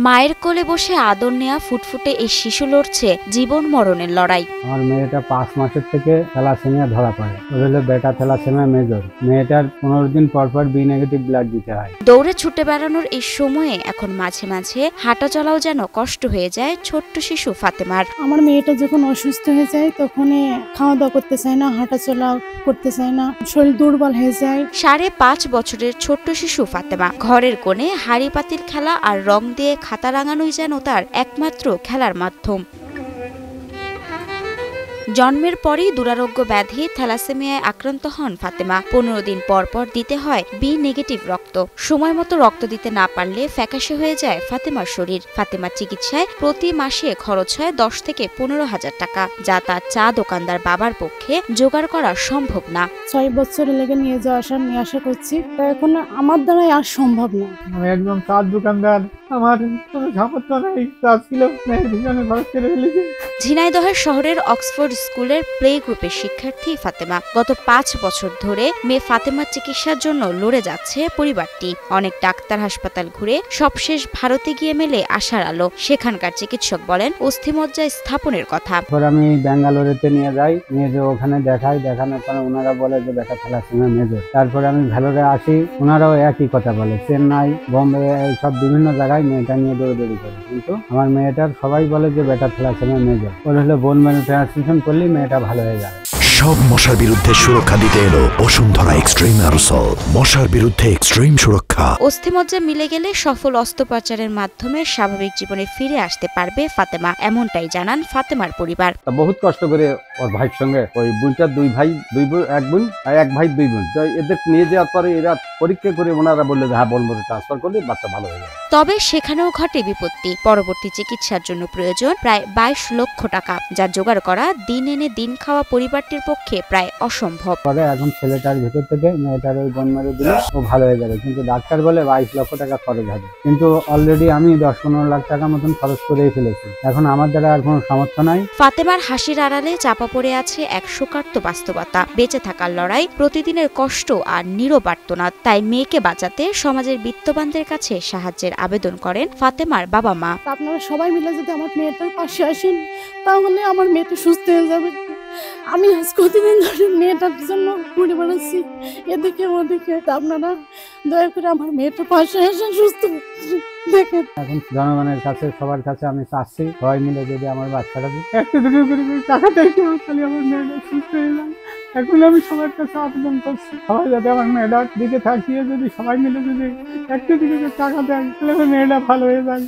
মায়ের কোলে বসে আদর নেয়া ফুটফুটে এই শিশু লড়ছে জীবন মরণের লড়াই। আমার মেয়েটা 5 মাসের থেকে থ্যালাসেমিয়া ধরা পড়ে। ওর হলো বেটা থ্যালাসেমিয়া মেজর। মেয়েটার 15 দিন পর পর বি নেগেটিভ ব্লাড দিতে হয়। দৌড়ে ছুটে বেড়ানোর এই সময়ে এখন মাঝে মাঝে হাঁটা চলাও যেন কষ্ট হয়ে যায় ছোট্ট শিশু ফাতেমার। আমার মেয়েটা যখন অসুস্থ হয়ে যায় তখন খাওয়া দাওয়া করতে চায় না, হাঁটা চলা করতে চায় না, শরীর দুর্বল হয়ে যায়। 5.5 বছরের ছোট্ট শিশু ফাতেমা ঘরের কোণে হাড়ি পাতিল খেলা আর রং দিয়ে খাতা রাঙানোই যেন তার একমাত্র খেলার মাধ্যম। জন্মের পরই দুরারোগ্য ব্যাধি থ্যালাসেমিয়ায় আক্রান্ত হন ফাতেমা। 15 দিন পর পর দিতে হয় বি নেগেটিভ রক্ত। সময় মতো রক্ত দিতে না পারলে ফ্যাকাশে হয়ে যায় ফাতেমার শরীর। ফাতেমার চিকিৎসায় প্রতি মাসে খরচ হয় 10 থেকে 15,000 টাকা, যা তার চা দোকানদার বাবার পক্ষে জোগাড় করা সম্ভব না। 6 বছর লেগে নিয়ে আসা করছি, তা এখন আমার দ্বারাই আর সম্ভব না। আমি একদম চা দোকানদার, আমার কোনো সামর্থ্য নেই। চা ছিল মেয়ের পিছনে খরচ করে ফেলেছি। ঝিনাইদহের শহরের অক্সফোর্ড স্কুলের প্লে গ্রুপের শিক্ষার্থী ফাতেমা। গত 5 বছর ধরে মেয়ে ফাতেমার চিকিৎসার জন্য লড়ে যাচ্ছে পরিবারটি। অনেক ডাক্তার হাসপাতাল ঘুরে সবশেষ ভারতে গিয়ে মেলে আশার আলো। সেখানকার চিকিৎসক বলেন অস্থিমজ্জা স্থাপনের কথা। আমি ব্যাঙ্গালোরেতে নিয়ে যাই, নিয়ে যে ওখানে দেখানোর পর ওনারা বলে যে বেটা থ্যালাসেমিয়া মেজর। তারপরে আমি ভেলোরে আসি, ওনারাও একই কথা বলে। চেন্নাই, বোম্বে, এইসব বিভিন্ন জায়গায় মেয়েটা নিয়ে দৌড়দৌড়ি করে, কিন্তু আমার মেয়েটার সবাই বলে যে বেটা থ্যালাসেমিয়া মেজর। ওর হলো বোন ম্যারো ট্রান্সফিউশন করলেই মেয়েটা ভালো হয়ে যাবে। সব মশার বিরুদ্ধে সুরক্ষা দিতে এলো বসুন্ধরা এক্সট্রিম অ্যারোসল, মশার বিরুদ্ধে এক্সট্রিম সুরক্ষা। অস্থিমজ্জা মিলে গেলে সফল অস্ত্রোপচারের মাধ্যমে স্বাভাবিক জীবনে ফিরে আসতে পারবে ফাতেমা, এমনটাই জানান ফাতেমার পরিবার। বহুত কষ্ট করে ওর ভাইয়ের সঙ্গে, ওই বোনটার এক বোন আর এক ভাই 2 বোন, এদের নিয়ে যাওয়ার পরে এরা পরীক্ষা করে ওনারা বললো যে হ্যাঁ বোন ট্রান্সফার করলে বাচ্চা ভালো হয়ে যাবে। তবে সেখানেও ঘটে বিপত্তি। পরবর্তী চিকিৎসার জন্য প্রয়োজন প্রায় 22 লক্ষ টাকা, যা জোগাড় করা দিন এনে দিন খাওয়া পরিবারটির পক্ষে প্রায় অসম্ভব। পরে এখন ছেলেটার ভিতর থেকে মেয়েটার ওই বোন মেরে দিলে ও ভালো হয়ে যাবে, কিন্তু ডাক্তার বলে 22 লক্ষ টাকা খরচ হবে। কিন্তু অলরেডি আমি 10-15 লাখ টাকা মতন খরচ করেই ফেলেছি। এখন আমার দ্বারা আর কোনো সামর্থ্য নাই। ফাতেমার হাসির আড়ালে চাপা পড়ে আছে এক শোকার্ত বাস্তবতা। বেঁচে থাকার লড়াই, প্রতিদিনের কষ্ট আর নীরব আর্তনাদ। তাই মেয়েকে বাঁচাতে সমাজের বিত্তবানদের কাছে সাহায্যের আবেদন করেন ফাতেমার বাবা মা। আপনারা সবাই মিলে যদি আমার মেয়েটার পাশে আসেন তাহলে আমার মেয়েটা সুস্থ হয়ে যাবে। আমি আজ কতদিন ধরে মেয়েটার জন্য ঘুরে বেড়াচ্ছি এদিকে ওদিকে। আপনারা দয়া করে আমার মেয়েটার পাশে আসেন, সুস্থ দেখেন। এখন জনগণের কাছে, সবার কাছে আমি চাচ্ছি সবাই মিলে যদি আমার বাচ্চাটাকে একটু করে টাকা দেয়, তাহলে আমার মেয়েটা সুস্থ হয়ে যায়। এখন আমি সবার কাছে আবেদন করছি, সবাই যাতে আমার মেয়েটার দিকে থাকিয়ে যদি সবাই মিলে যদি একটু টাকা দেয়, তাহলে আমার মেয়েটা ভালো হয়ে যায়।